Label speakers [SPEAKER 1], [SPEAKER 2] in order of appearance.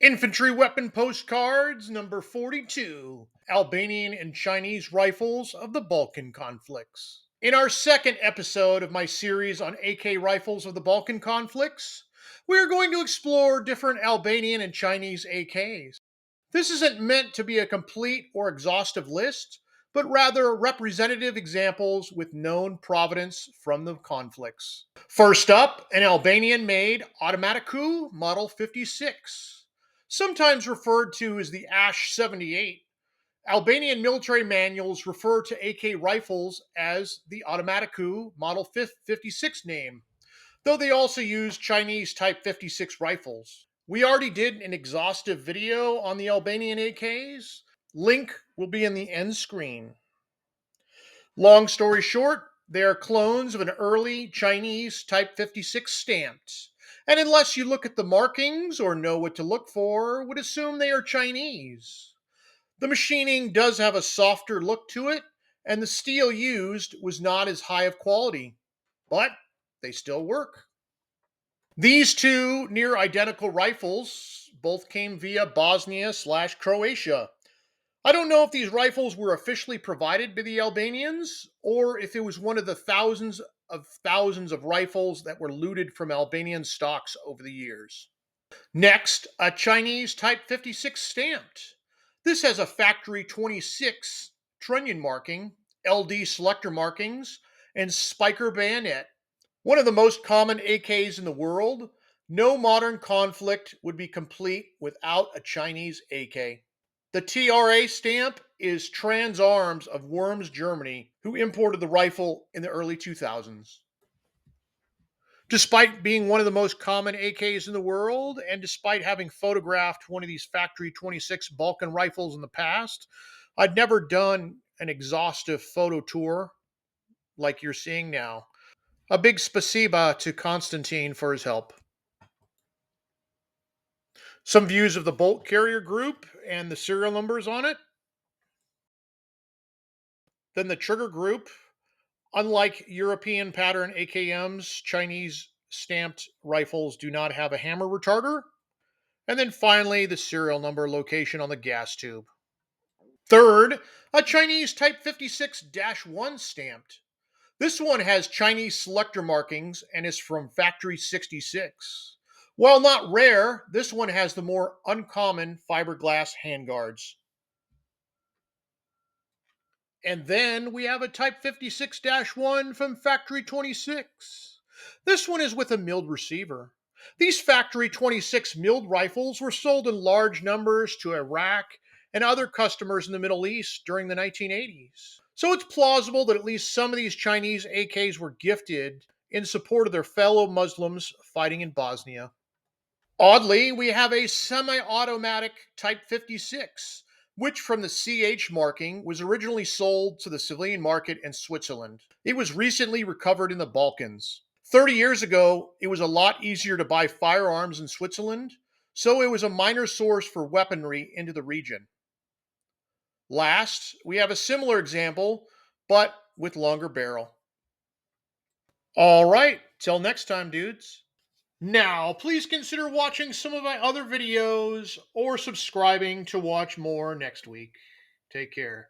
[SPEAKER 1] Infantry Weapon Postcards number 42, Albanian and Chinese Rifles of the Balkan Conflicts. In our second episode of my series on AK rifles of the Balkan conflicts, we are going to explore different Albanian and Chinese AKs. This isn't meant to be a complete or exhaustive list, but rather representative examples with known provenance from the conflicts. First up, an Albanian made Automaticou Model 56. Sometimes referred to as the Ash 78, Albanian military manuals refer to AK rifles as the Automaticou Model 56 name, though they also use Chinese Type 56 rifles. We already did an exhaustive video on the Albanian AKs. Link will be in the end screen. Long story short, they are clones of an early Chinese Type 56 stamped, and unless you look at the markings or know what to look for, would assume they are Chinese. The machining does have a softer look to it, and the steel used was not as high of quality, but they still work. These two near identical rifles both came via Bosnia/Croatia. I don't know if these rifles were officially provided by the Albanians or if it was one of the thousands of rifles that were looted from Albanian stocks over the years. Next, a Chinese Type 56 stamped. This has a factory 26 trunnion marking, LD selector markings, and spiker bayonet. One of the most common AKs in the world, no modern conflict would be complete without a Chinese AK. The TRA stamp is Trans Arms of Worms, Germany, who imported the rifle in the early 2000s. Despite being one of the most common AKs in the world, and despite having photographed one of these Factory 26 Balkan rifles in the past, I'd never done an exhaustive photo tour like you're seeing now. A big spasiba to Konstantin for his help. Some views of the bolt carrier group and the serial numbers on it. Then the trigger group. Unlike European pattern AKMs, Chinese stamped rifles do not have a hammer retarder. And then finally, the serial number location on the gas tube. Third, a Chinese Type 56-1 stamped. This one has Chinese selector markings and is from Factory 66. While not rare, this one has the more uncommon fiberglass handguards. And then we have a Type 56-1 from Factory 26. This one is with a milled receiver. These Factory 26 milled rifles were sold in large numbers to Iraq and other customers in the Middle East during the 1980s. So it's plausible that at least some of these Chinese AKs were gifted in support of their fellow Muslims fighting in Bosnia. Oddly, we have a semi-automatic Type 56, which from the CH marking was originally sold to the civilian market in Switzerland. It was recently recovered in the Balkans. 30 years ago, it was a lot easier to buy firearms in Switzerland, so it was a minor source for weaponry into the region. Last, we have a similar example, but with longer barrel. All right, till next time, dudes. Now, please consider watching some of my other videos or subscribing to watch more next week. Take care.